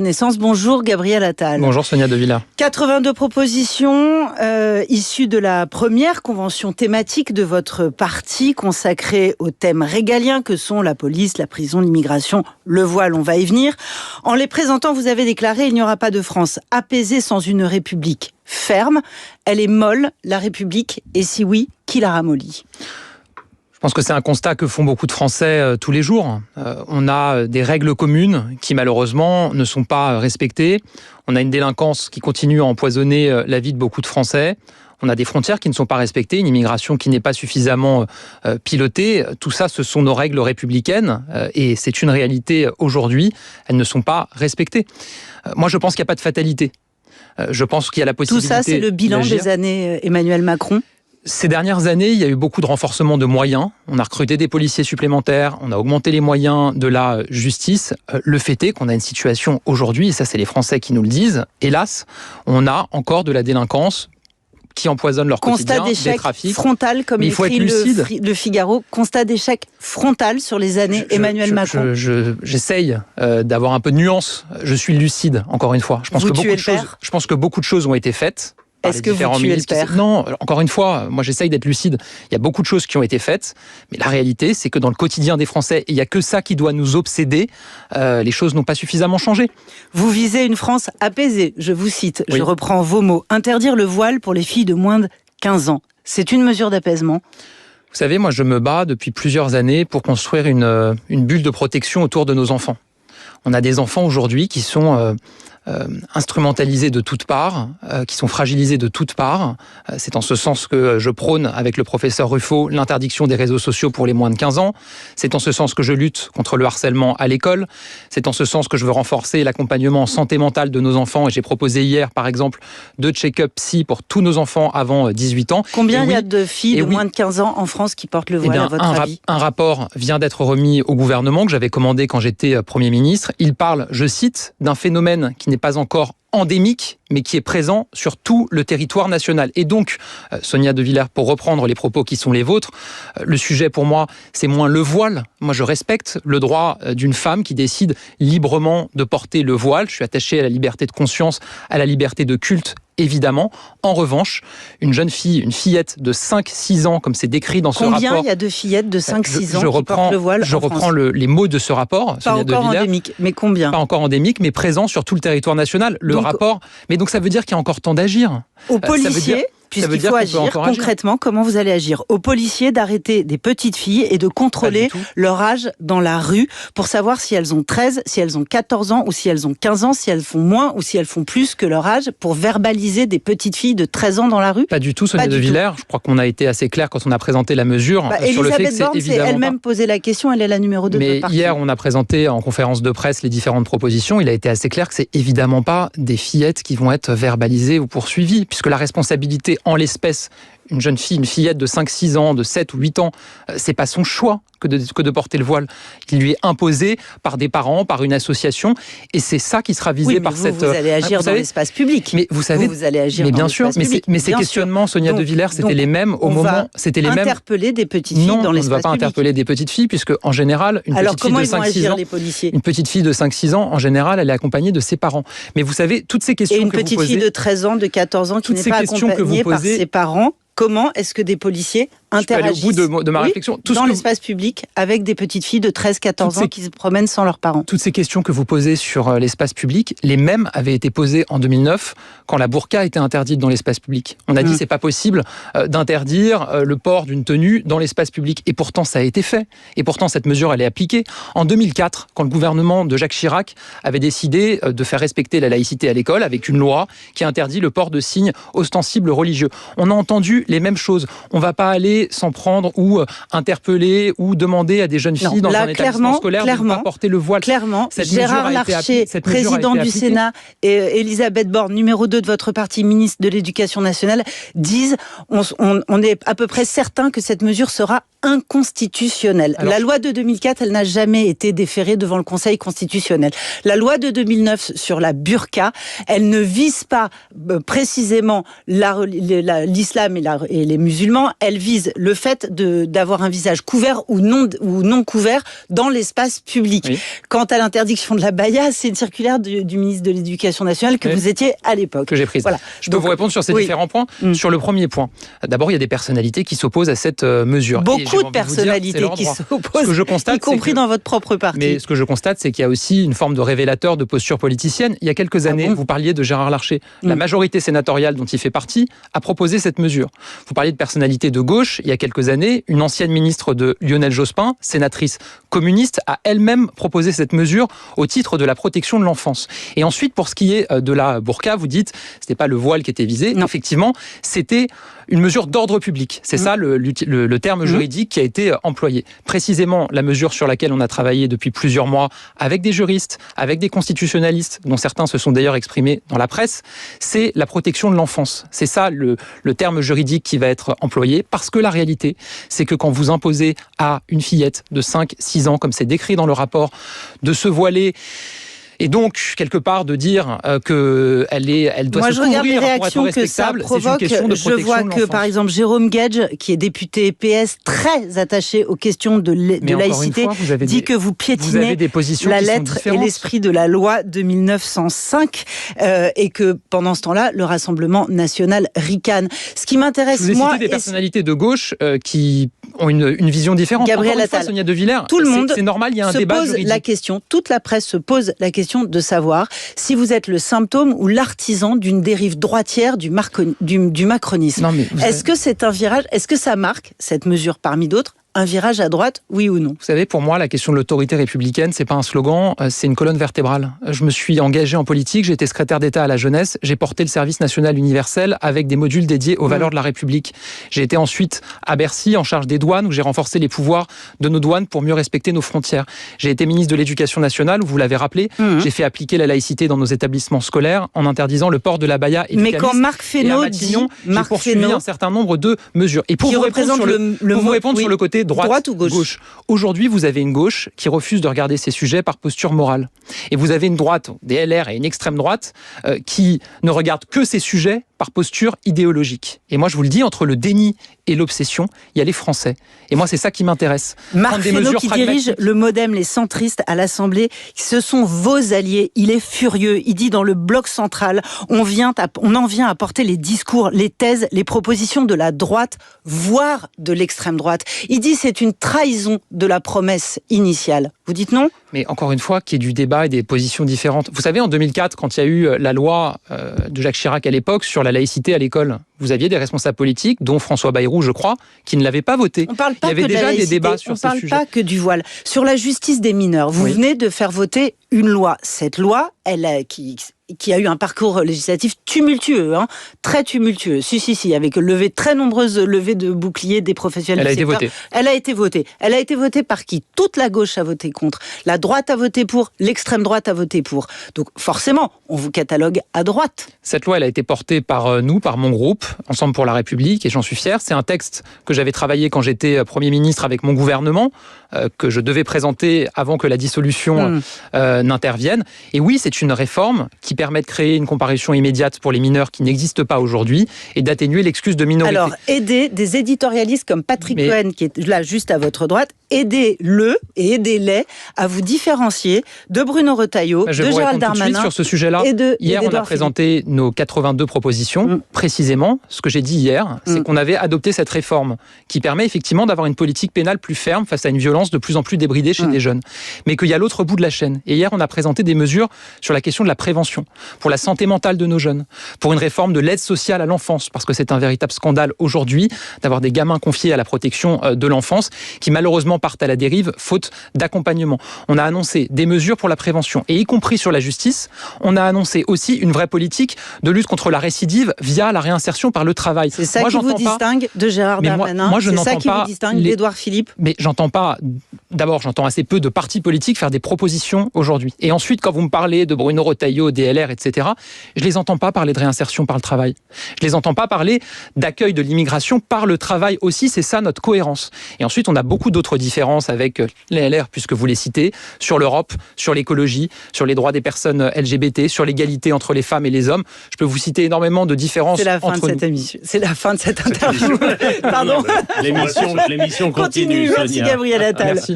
Naissance. Bonjour Gabriel Attal. Bonjour Sonia De Villers. 82 propositions issues de la première convention thématique de votre parti consacrée aux thèmes régaliens que sont la police, la prison, l'immigration, le voile, on va y venir. En les présentant, vous avez déclaré: il n'y aura pas de France apaisée sans une République ferme. Elle est molle, la République, et si oui, qui la ramollit ? Je pense que c'est un constat que font beaucoup de Français tous les jours. On a des règles communes qui malheureusement ne sont pas respectées. On a une délinquance qui continue à empoisonner la vie de beaucoup de Français. On a des frontières qui ne sont pas respectées, une immigration qui n'est pas suffisamment pilotée. Tout ça, ce sont nos règles républicaines et c'est une réalité aujourd'hui. Elles ne sont pas respectées. Moi, je pense qu'il n'y a pas de fatalité. Je pense qu'il y a la possibilité. Tout ça, c'est le bilan d'agir. des années Emmanuel Macron. Ces dernières années, il y a eu beaucoup de renforcement de moyens. On a recruté des policiers supplémentaires, on a augmenté les moyens de la justice. Le fait est qu'on a une situation aujourd'hui, et ça c'est les Français qui nous le disent, hélas, on a encore de la délinquance qui empoisonne leur quotidien, des trafics. Frontal, comme écrit le Figaro, constat d'échec frontal sur les années Emmanuel Macron. J'essaye d'avoir un peu de nuance. Je suis lucide, encore une fois. Je pense que beaucoup de choses ont été faites. Est-ce que vous tuez le père ? Non, encore une fois, moi j'essaye d'être lucide. Il y a beaucoup de choses qui ont été faites, mais la réalité, c'est que dans le quotidien des Français, il n'y a que ça qui doit nous obséder. Les choses n'ont pas suffisamment changé. Vous visez une France apaisée, je vous cite, oui. Je reprends vos mots. Interdire le voile pour les filles de moins de 15 ans. C'est une mesure d'apaisement ? Vous savez, moi je me bats depuis plusieurs années pour construire une bulle de protection autour de nos enfants. On a des enfants aujourd'hui qui sont instrumentalisés de toutes parts, qui sont fragilisés de toutes parts. C'est en ce sens que je prône, avec le professeur Ruffo, l'interdiction des réseaux sociaux pour les moins de 15 ans. C'est en ce sens que je lutte contre le harcèlement à l'école. C'est en ce sens que je veux renforcer l'accompagnement en santé mentale de nos enfants. Et j'ai proposé hier, par exemple, 2 check-up psy pour tous nos enfants avant 18 ans. Combien il y a de filles de moins de 15 ans en France qui portent le voile, à votre avis ? Un rapport vient d'être remis au gouvernement, que j'avais commandé quand j'étais Premier ministre. Il parle, je cite, d'un phénomène qui n'est pas encore endémique, mais qui est présent sur tout le territoire national. Et donc, Sonia De Villers, pour reprendre les propos qui sont les vôtres, le sujet pour moi, c'est moins le voile. Moi, je respecte le droit d'une femme qui décide librement de porter le voile. Je suis attaché à la liberté de conscience, à la liberté de culte, évidemment. En revanche, une jeune fille, une fillette de 5-6 ans, comme c'est décrit dans ce rapport... Combien il y a de fillettes de 5-6 ans qui portent le voile en France ? Je reprends les mots de ce rapport, Sonia De Villers. Pas encore endémique, mais combien ? Pas encore endémique, mais présent sur tout le territoire national. Rapport... Mais donc ça veut dire qu'il y a encore temps d'agir. Aux policiers, puisqu'il faut agir, concrètement, comment vous allez agir ? Aux policiers d'arrêter des petites filles et de contrôler leur âge dans la rue pour savoir si elles ont 13, si elles ont 14 ans ou si elles ont 15 ans, si elles font moins ou si elles font plus que leur âge, pour verbaliser des petites filles de 13 ans dans la rue ? Pas du tout, Sonia De Villers. Je crois qu'on a été assez clair quand on a présenté la mesure sur le fait que c'est évidemment... Elisabeth Borne s'est elle-même posé la question, elle est la numéro 2 de votre parti. Mais hier, on a présenté en conférence de presse les différentes propositions. Il a été assez clair que c'est évidemment pas des fillettes qui vont être verbalisées ou poursuivies, puisque la responsabilité en l'espèce, une jeune fille, une fillette de 5-6 ans, de 7 ou 8 ans, c'est pas son choix que de porter le voile. Il lui est imposé par des parents, par une association, et c'est ça qui sera visé par cette... Vous allez agir dans l'espace public. Mais vous savez, vous allez agir mais bien dans sûr, l'espace public. Mais ces questionnements, Sonia De Villers, c'était les mêmes au moment... C'était les mêmes. Interpeller des petites filles dans l'espace public. Non, on ne va pas interpeller des petites filles, puisque en général, une petite fille de 5-6 ans, en général, elle est accompagnée de ses parents. Mais vous savez, toutes ces questions que vous posez... Et une petite fille de 13 ans, de 14 ans, qui n'est pas accompagnée par ses parents, comment est-ce que des policiers interagissent au bout de ma réflexion. Dans l'espace public avec des petites filles de 13-14 ans qui se promènent sans leurs parents. Toutes ces questions que vous posez sur l'espace public, les mêmes avaient été posées en 2009 quand la burqa était interdite dans l'espace public. On a dit c'est pas possible d'interdire le port d'une tenue dans l'espace public. Et pourtant, ça a été fait. Et pourtant, cette mesure, elle est appliquée. En 2004, quand le gouvernement de Jacques Chirac avait décidé de faire respecter la laïcité à l'école avec une loi qui interdit le port de signes ostensibles religieux. On a entendu les mêmes choses. On va pas aller s'en prendre ou interpeller ou demander à des jeunes filles dans un établissement scolaire de ne pas porter le voile. Clairement, Gérard Larcher, président du Sénat, et Elisabeth Borne, numéro 2 de votre parti, ministre de l'Éducation nationale, disent on est à peu près certain que cette mesure sera inconstitutionnelle. La loi de 2004, elle n'a jamais été déférée devant le Conseil constitutionnel. La loi de 2009 sur la burqa, elle ne vise pas précisément l'islam et les musulmans, elle vise le fait d'avoir un visage couvert ou non couvert dans l'espace public. Oui. Quant à l'interdiction de la baya, c'est une circulaire du ministre de l'Éducation nationale que vous étiez à l'époque. Que j'ai prise. Voilà. Je peux vous répondre sur ces différents points. Sur le premier point, d'abord, il y a des personnalités qui s'opposent à cette mesure. Beaucoup de personnalités qui s'opposent, y compris dans votre propre parti. Mais ce que je constate, c'est qu'il y a aussi une forme de révélateur de posture politicienne. Il y a quelques années, vous parliez de Gérard Larcher. La majorité sénatoriale dont il fait partie a proposé cette mesure. Vous parliez de personnalités de gauche. Il y a quelques années, une ancienne ministre de Lionel Jospin, sénatrice communiste, a elle-même proposé cette mesure au titre de la protection de l'enfance. Et ensuite, pour ce qui est de la burqa, vous dites, c'était pas le voile qui était visé. Non. Effectivement, c'était une mesure d'ordre public. C'est ça le terme juridique qui a été employé. Précisément, la mesure sur laquelle on a travaillé depuis plusieurs mois avec des juristes, avec des constitutionnalistes, dont certains se sont d'ailleurs exprimés dans la presse, c'est la protection de l'enfance. C'est ça le terme juridique qui va être employé, parce que la réalité, c'est que quand vous imposez à une fillette de 5-6 ans, comme c'est décrit dans le rapport, de se voiler, et donc, quelque part, de dire qu'elle doit se couvrir pour être respectable, c'est une question de protection de l'enfance. Je vois que, par exemple, Jérôme Guedj, qui est député PS, très attaché aux questions de laïcité, dit que vous piétinez la lettre et l'esprit de la loi de 1905 et que, pendant ce temps-là, le Rassemblement national ricane. Ce qui m'intéresse, moi... Je vous ai cité des personnalités de gauche qui ont une vision différente. Gabriel Attal, Sonia De Villers, tout le monde c'est normal, il y a un débat juridique. La question, toute la presse se pose la question de savoir si vous êtes le symptôme ou l'artisan d'une dérive droitière du macronisme. Est-ce que c'est un virage ? Est-ce que ça marque, cette mesure parmi d'autres, un virage à droite, oui ou non ? Vous savez, pour moi, la question de l'autorité républicaine, c'est pas un slogan, c'est une colonne vertébrale. Je me suis engagé en politique, j'ai été secrétaire d'État à la jeunesse, j'ai porté le service national universel avec des modules dédiés aux valeurs de la République. J'ai été ensuite à Bercy en charge des douanes, où j'ai renforcé les pouvoirs de nos douanes pour mieux respecter nos frontières. J'ai été ministre de l'Éducation nationale, où vous l'avez rappelé, j'ai fait appliquer la laïcité dans nos établissements scolaires en interdisant le port de la baya et du camis. Mais quand Marc Fesneau dit... J'ai poursuivi un certain nombre de mesures. Et pour vous répondre sur le côté droite ou gauche. Aujourd'hui, vous avez une gauche qui refuse de regarder ces sujets par posture morale. Et vous avez une droite, des LR et une extrême droite, qui ne regardent que ces sujets par posture idéologique. Et moi, je vous le dis, entre le déni et l'obsession, il y a les Français. Et moi, c'est ça qui m'intéresse. Marc Fesneau, qui dirige le MoDem, les centristes à l'Assemblée, ce sont vos alliés. Il est furieux. Il dit dans le bloc central, on en vient à porter les discours, les thèses, les propositions de la droite, voire de l'extrême droite. Il dit c'est une trahison de la promesse initiale. Vous dites non ? Mais encore une fois, qu'il y ait du débat et des positions différentes. Vous savez, en 2004, quand il y a eu la loi de Jacques Chirac à l'époque sur la laïcité à l'école, vous aviez des responsables politiques, dont François Bayrou, je crois, qui ne l'avaient pas voté. On parle pas il y avait que de déjà la laïcité, des débats sur ces sujets. On ne parle pas que du voile. Sur la justice des mineurs, vous venez de faire voter une loi. Cette loi, qui a eu un parcours législatif tumultueux, très tumultueux. Si, avec très nombreuses levées de boucliers des professionnels du secteur. Elle a été votée. Elle a été votée par qui ? Toute la gauche a voté contre. La droite a voté pour, l'extrême droite a voté pour. Donc forcément, on vous catalogue à droite. Cette loi, elle a été portée par nous, par mon groupe, Ensemble pour la République, et j'en suis fier. C'est un texte que j'avais travaillé quand j'étais Premier ministre avec mon gouvernement, que je devais présenter avant que la dissolution n'intervienne. Et oui, c'est une réforme qui permet de créer une comparution immédiate pour les mineurs qui n'existe pas aujourd'hui et d'atténuer l'excuse de minorité. Alors, aidez des éditorialistes comme Patrick Cohen, qui est là juste à votre droite, aidez-le et aidez-les à vous différencier de Bruno Retailleau, de Gérald Darmanin. Sur ce sujet-là, hier, on a présenté nos 82 propositions. Précisément, ce que j'ai dit hier, c'est qu'on avait adopté cette réforme qui permet effectivement d'avoir une politique pénale plus ferme face à une violence de plus en plus débridée chez des jeunes. Mais qu'il y a l'autre bout de la chaîne. Et hier, on a présenté des mesures sur la question de la prévention, pour la santé mentale de nos jeunes, pour une réforme de l'aide sociale à l'enfance, parce que c'est un véritable scandale aujourd'hui d'avoir des gamins confiés à la protection de l'enfance qui malheureusement partent à la dérive faute d'accompagnement. On a annoncé des mesures pour la prévention et y compris sur la justice, on a annoncé aussi une vraie politique de lutte contre la récidive via la réinsertion par le travail. C'est ça qui vous distingue de Gérard Darmanin, c'est ça qui vous distingue d'Édouard Philippe. Mais j'entends pas, d'abord j'entends assez peu de partis politiques faire des propositions aujourd'hui. Et ensuite quand vous me parlez de Bruno Retailleau, DLR, etc. Je les entends pas parler de réinsertion par le travail. Je les entends pas parler d'accueil de l'immigration par le travail aussi. C'est ça notre cohérence. Et ensuite, on a beaucoup d'autres différences avec les LR, puisque vous les citez, sur l'Europe, sur l'écologie, sur les droits des personnes LGBT, sur l'égalité entre les femmes et les hommes. Je peux vous citer énormément de différences. C'est la fin de cette émission. C'est la fin de cette interview. Pardon. L'émission continue. Merci Sonia. Gabriel Attal. Merci.